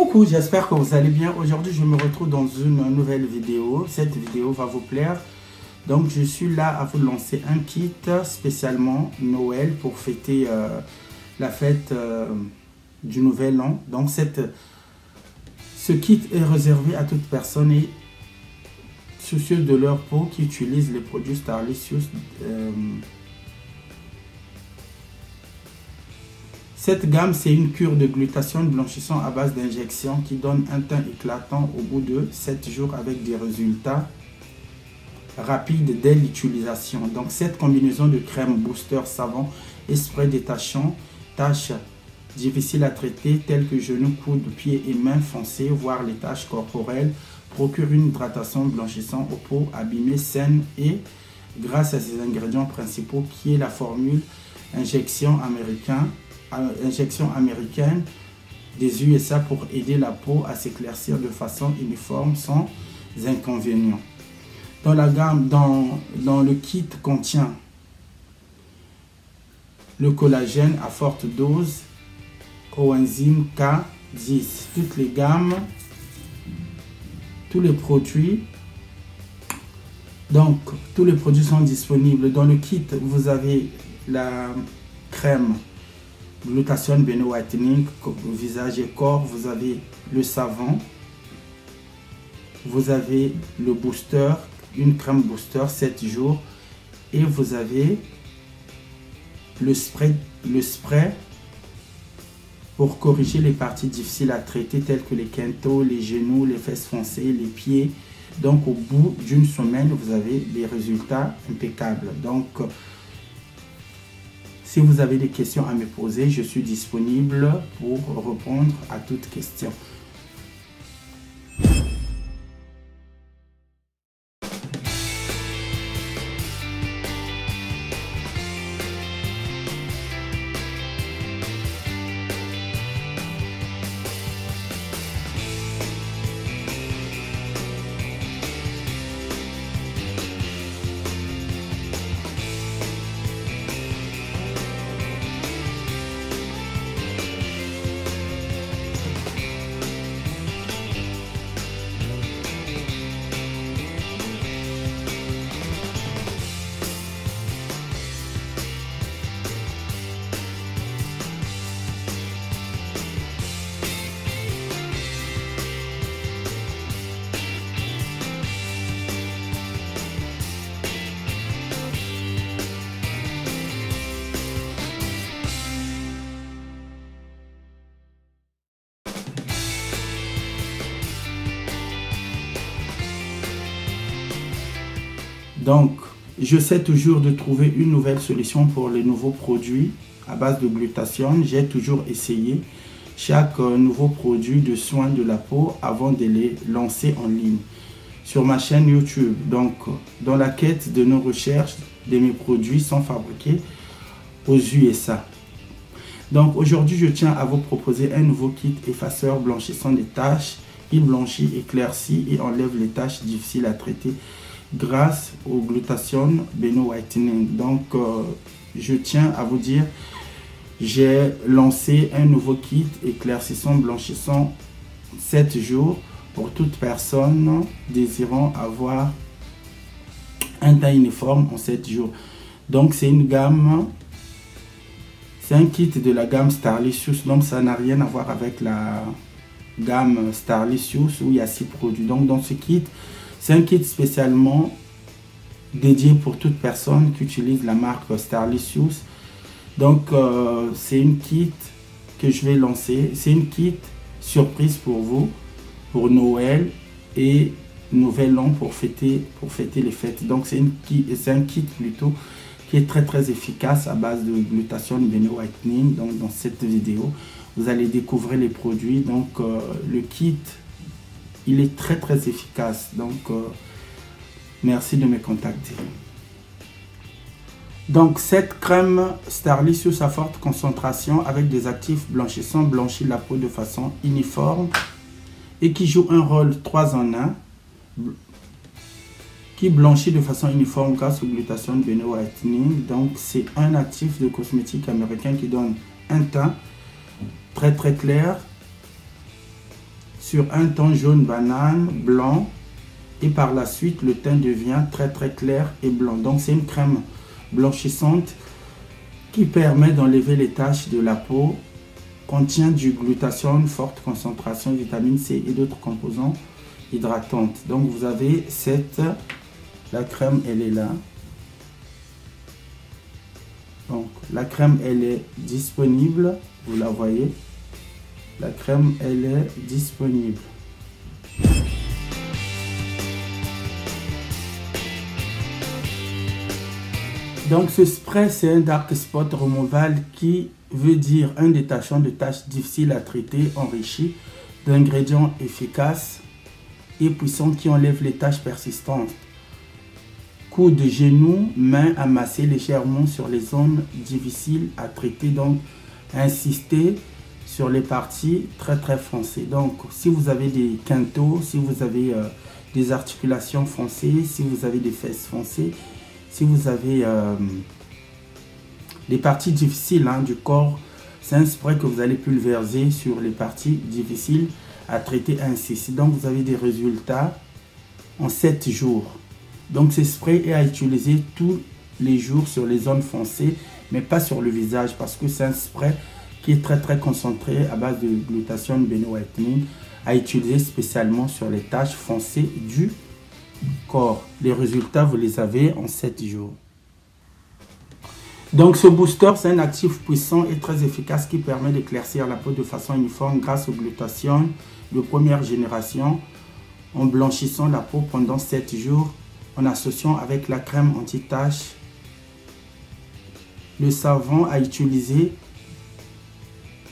Coucou, j'espère que vous allez bien. Aujourd'hui, je me retrouve dans une nouvelle vidéo. Cette vidéo va vous plaire. Donc, je suis là à vous lancer un kit spécialement Noël pour fêter la fête du Nouvel An. Donc, ce kit est réservé à toute personne et soucieuse de leur peau qui utilise les produits Starlicious. Cette gamme, c'est une cure de glutathione blanchissant à base d'injection qui donne un teint éclatant au bout de 7 jours avec des résultats rapides dès l'utilisation. Donc, cette combinaison de crème, booster, savon et spray détachant, tâches difficiles à traiter telles que genoux, coudes, pieds et mains foncés, voire les taches corporelles, procure une hydratation blanchissante aux peaux abîmées, saines et grâce à ses ingrédients principaux qui est la formule injection américaine des USA pour aider la peau à s'éclaircir de façon uniforme sans inconvénient. Dans la gamme, dans le kit contient le collagène à forte dose, coenzyme K10. Toutes les gammes, tous les produits, donc tous les produits sont disponibles. Dans le kit, vous avez la crème glutathione Beno Whitening, visage et corps, vous avez le savon, vous avez le booster, une crème booster 7 jours et vous avez le spray pour corriger les parties difficiles à traiter telles que les quintaux, les genoux, les fesses foncées, les pieds. Donc au bout d'une semaine, vous avez des résultats impeccables. Donc si vous avez des questions à me poser, je suis disponible pour répondre à toutes questions. Donc, j'essaie toujours de trouver une nouvelle solution pour les nouveaux produits à base de glutathione. J'ai toujours essayé chaque nouveau produit de soins de la peau avant de les lancer en ligne sur ma chaîne YouTube. Donc, dans la quête de nos recherches, mes produits sont fabriqués aux USA. Donc, aujourd'hui, je tiens à vous proposer un nouveau kit effaceur blanchissant des taches. Il blanchit, éclaircit et enlève les taches difficiles à traiter grâce au glutathione Beno Whitening. Donc, je tiens à vous dire, j'ai lancé un nouveau kit éclaircissant, blanchissant 7 jours pour toute personne désirant avoir un teint uniforme en 7 jours. Donc, c'est une gamme, c'est un kit de la gamme Starlicious. Donc, ça n'a rien à voir avec la gamme Starlicious où il y a 6 produits. Donc, dans ce kit, c'est un kit spécialement dédié pour toute personne qui utilise la marque Starlicious. Donc, c'est une kit que je vais lancer. C'est une kit surprise pour vous, pour Noël et Nouvel An pour fêter les fêtes. Donc, c'est un kit plutôt qui est très efficace à base de glutathione Beno Whitening. Donc, dans cette vidéo, vous allez découvrir les produits. Donc, le kit, il est très efficace. Donc, merci de me contacter. Donc, cette crème Starlicious à forte concentration avec des actifs blanchissants blanchit la peau de façon uniforme et qui joue un rôle 3 en 1, qui blanchit de façon uniforme grâce au glutathione Beno Whitening. Donc, c'est un actif de cosmétique américain qui donne un teint très clair sur un ton jaune banane, blanc, et par la suite le teint devient très clair et blanc. Donc c'est une crème blanchissante qui permet d'enlever les taches de la peau, contient du glutathione, forte concentration, vitamine C et d'autres composants hydratantes. Donc vous avez la crème, elle est là. Donc la crème, elle est disponible, vous la voyez. La crème, elle est disponible. Donc ce spray, c'est un dark spot removal qui veut dire un détachant de taches difficiles à traiter, enrichi d'ingrédients efficaces et puissants qui enlèvent les taches persistantes. Coude, genou, main à masser légèrement sur les zones difficiles à traiter. Donc insister sur les parties très foncées. Donc si vous avez des quintaux, si vous avez des articulations foncées, si vous avez des fesses foncées, si vous avez les parties difficiles du corps, c'est un spray que vous allez pulvériser sur les parties difficiles à traiter ainsi. Donc vous avez des résultats en 7 jours. Donc ce spray est à utiliser tous les jours sur les zones foncées, mais pas sur le visage, parce que c'est un spray qui est très concentré à base de glutathione Beno-whitening, à utiliser spécialement sur les taches foncées du corps. Les résultats, vous les avez en 7 jours. Donc ce booster, c'est un actif puissant et très efficace qui permet d'éclaircir la peau de façon uniforme grâce au glutathione de première génération, en blanchissant la peau pendant 7 jours en associant avec la crème anti-tache, le savon à utiliser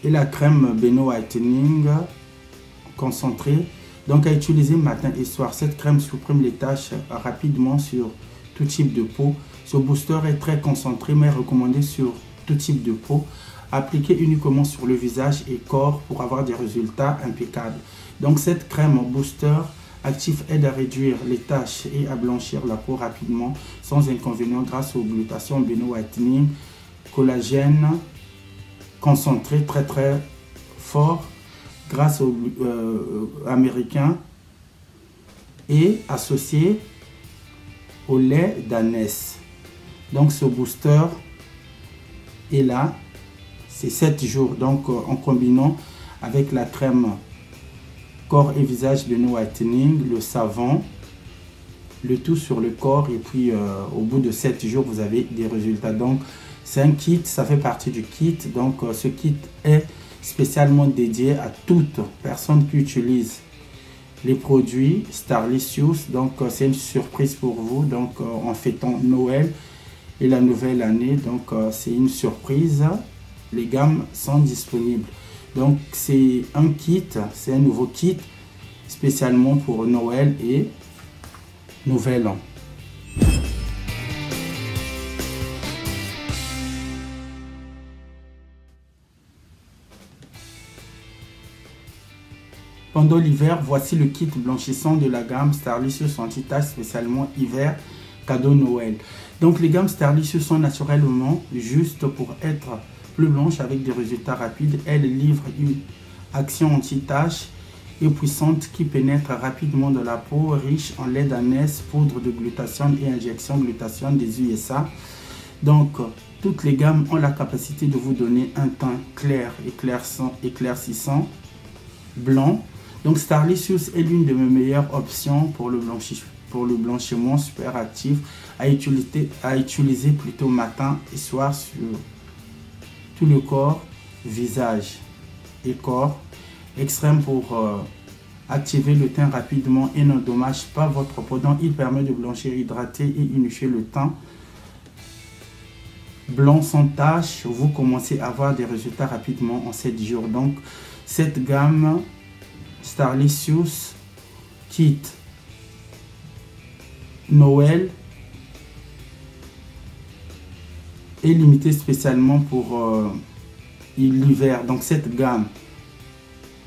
et la crème Beno-whitening concentrée. Donc à utiliser matin et soir. Cette crème supprime les taches rapidement sur tout type de peau. Ce booster est très concentré mais recommandé sur tout type de peau. Appliqué uniquement sur le visage et corps pour avoir des résultats impeccables. Donc cette crème booster actif aide à réduire les taches et à blanchir la peau rapidement sans inconvénient grâce au glutathione Beno-whitening, collagène concentré très fort grâce au américain et associé au lait d'ânesse. Donc ce booster est là, c'est 7 jours. Donc en combinant avec la crème corps et visage Beno-whitening, le savon, le tout sur le corps, et puis au bout de 7 jours vous avez des résultats. Donc c'est un kit, ça fait partie du kit. Donc ce kit est spécialement dédié à toute personne qui utilise les produits Starlicious. Donc c'est une surprise pour vous, donc en fêtant Noël et la nouvelle année. Donc c'est une surprise, les gammes sont disponibles. Donc c'est un kit, c'est un nouveau kit spécialement pour Noël et Nouvel An. Pendant l'hiver, voici le kit blanchissant de la gamme Starlicious Anti-Tache spécialement hiver, cadeau Noël. Donc les gammes Starlicious sont naturellement justes pour être plus blanches avec des résultats rapides. Elles livrent une action anti-tache et puissante qui pénètre rapidement dans la peau, riche en lait d'ânesse, poudre de glutathione et injection glutathione des USA. Donc toutes les gammes ont la capacité de vous donner un teint clair, éclaircissant, blanc. Donc Starlicious est l'une de mes meilleures options pour le blanchiment super actif à utiliser plutôt matin et soir sur tout le corps, visage et corps. Extrême pour activer le teint rapidement et n'endommage pas votre peau. Donc il permet de blanchir, hydrater et unifier le teint blanc sans tache. Vous commencez à avoir des résultats rapidement en 7 jours. Donc cette gamme Starlicious Kit Noël est limitée spécialement pour l'hiver. Donc cette gamme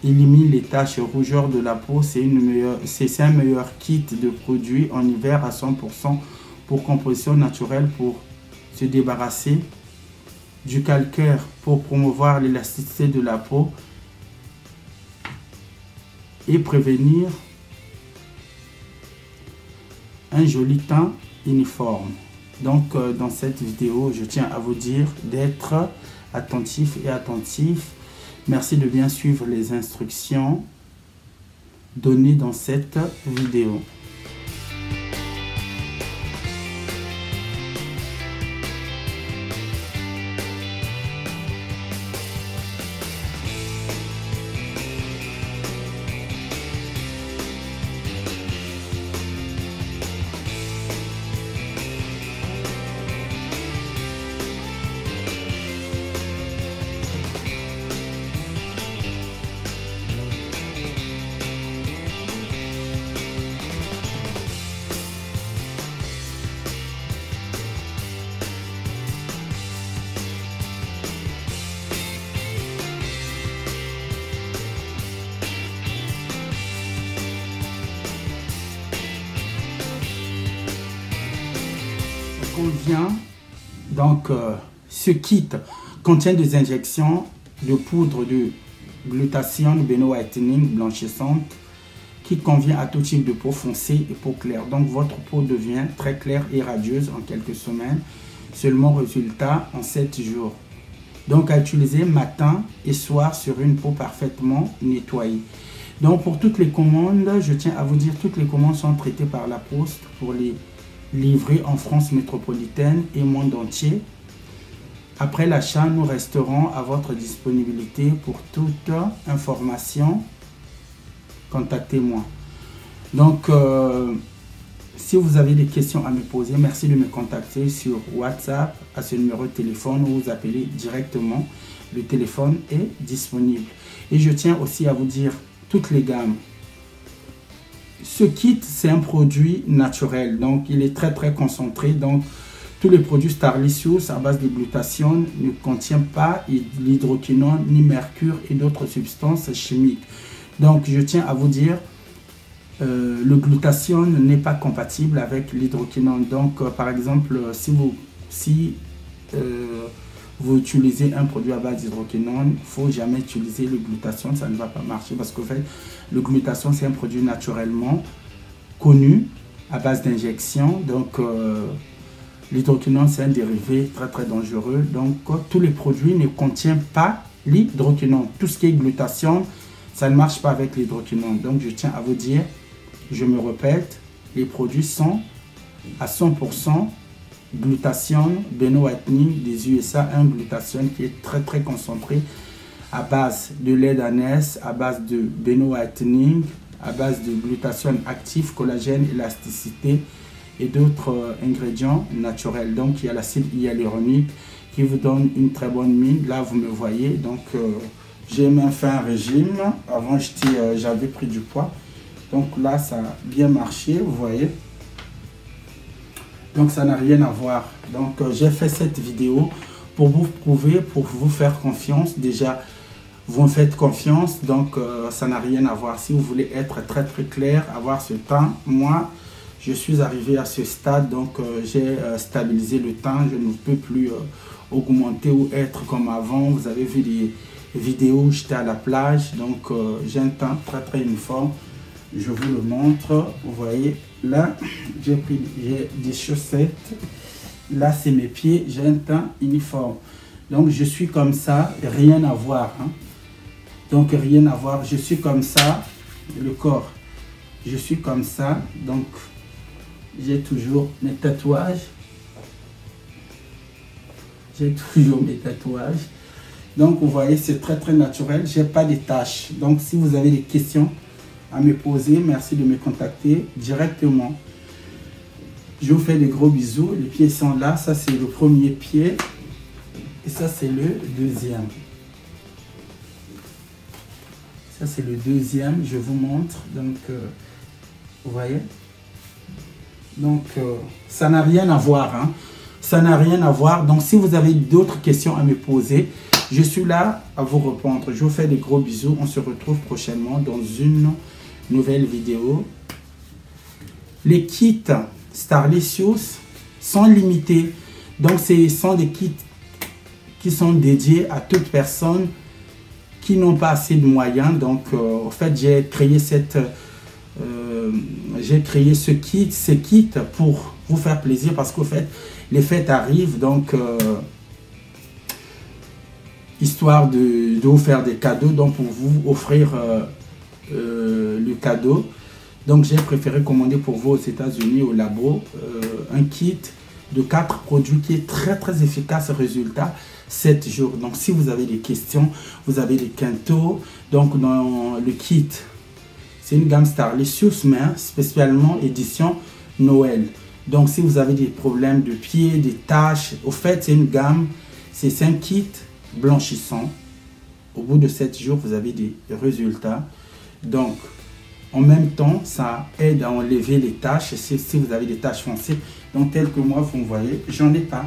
élimine les taches et rougeurs de la peau. C'est un meilleur kit de produits en hiver à 100% pour composition naturelle, pour se débarrasser du calcaire, pour promouvoir l'élasticité de la peau et prévenir un joli teint uniforme. Donc dans cette vidéo, je tiens à vous dire d'être attentif et attentif. Merci de bien suivre les instructions données dans cette vidéo. Donc ce kit contient des injections de poudre de glutathione Beno-whitening blanchissante qui convient à tout type de peau foncée et peau claire. Donc votre peau devient très claire et radieuse en quelques semaines, seulement résultat en 7 jours. Donc à utiliser matin et soir sur une peau parfaitement nettoyée. Donc pour toutes les commandes, je tiens à vous dire, toutes les commandes sont traitées par la poste pour les livrer en France métropolitaine et monde entier. Après l'achat, nous resterons à votre disponibilité pour toute information. Contactez-moi. Donc, si vous avez des questions à me poser, merci de me contacter sur WhatsApp à ce numéro de téléphone ou vous appelez directement. Le téléphone est disponible. Et je tiens aussi à vous dire toutes les gammes. Ce kit, c'est un produit naturel, donc il est très concentré. Donc tous les produits Starlicious à base de glutathione ne contiennent pas l'hydroquinone, ni mercure et d'autres substances chimiques. Donc je tiens à vous dire, le glutathione n'est pas compatible avec l'hydroquinone. Donc par exemple, si vous utilisez un produit à base d'hydroquinone, il ne faut jamais utiliser le glutathione, ça ne va pas marcher parce qu'en fait, le glutathione, c'est un produit naturellement connu à base d'injection. Donc, l'hydroquinone, c'est un dérivé très dangereux. Donc, tous les produits ne contiennent pas l'hydroquinone. Tout ce qui est glutathione, ça ne marche pas avec l'hydroquinone. Donc, je tiens à vous dire, je me répète, les produits sont à 100% glutathione Beno-whitening des USA, un glutathione qui est très concentré à base de lait d'ânesse, à base de Beno-whitening, à base de glutathione actif, collagène, élasticité et d'autres ingrédients naturels. Donc il y a l'acide hyaluronique qui vous donne une très bonne mine. Là vous me voyez, donc j'ai même fait un régime. Avant j'avais pris du poids, donc là ça a bien marché, vous voyez. Donc ça n'a rien à voir. Donc j'ai fait cette vidéo pour vous prouver, pour vous faire confiance. Déjà, vous me faites confiance, donc ça n'a rien à voir. Si vous voulez être très clair, avoir ce teint, moi, je suis arrivé à ce stade, donc j'ai stabilisé le teint. Je ne peux plus augmenter ou être comme avant. Vous avez vu des vidéos où j'étais à la plage, donc j'ai un teint très uniforme. Je vous le montre, vous voyez. Là, j'ai des chaussettes. Là, c'est mes pieds. J'ai un teint uniforme. Donc, je suis comme ça. Rien à voir. Hein. Donc, rien à voir. Je suis comme ça. Le corps. Je suis comme ça. Donc, j'ai toujours mes tatouages. J'ai toujours mes tatouages. Donc, vous voyez, c'est très naturel. Je n'ai pas de taches. Donc, si vous avez des questions à me poser, merci de me contacter directement. Je vous fais des gros bisous. Les pieds sont là. Ça, c'est le premier pied. Et ça, c'est le deuxième. Ça, c'est le deuxième. Je vous montre. Donc, vous voyez. Donc, ça n'a rien à voir. Hein. Ça n'a rien à voir. Donc, si vous avez d'autres questions à me poser, je suis là à vous répondre. Je vous fais des gros bisous. On se retrouve prochainement dans une nouvelle vidéo. Les kits Starlicious sont limités. Donc, ce sont des kits qui sont dédiés à toute personne qui n'ont pas assez de moyens. Donc, en fait, j'ai créé ce kit pour vous faire plaisir parce qu'au fait, les fêtes arrivent. Donc, histoire de vous faire des cadeaux, donc pour vous offrir le cadeau. Donc, j'ai préféré commander pour vous aux États-Unis, au labo, un kit de 4 produits qui est très très efficace. Résultat, 7 jours. Donc, si vous avez des questions, vous avez des quintaux. Donc, dans le kit, c'est une gamme Starly Sous main, spécialement édition Noël. Donc, si vous avez des problèmes de pieds, des taches, au fait, c'est une gamme, c'est 5 kits blanchissants. Au bout de 7 jours, vous avez des résultats. Donc, en même temps, ça aide à enlever les taches si vous avez des taches foncées. Donc, tel que moi, vous me voyez, j'en ai pas.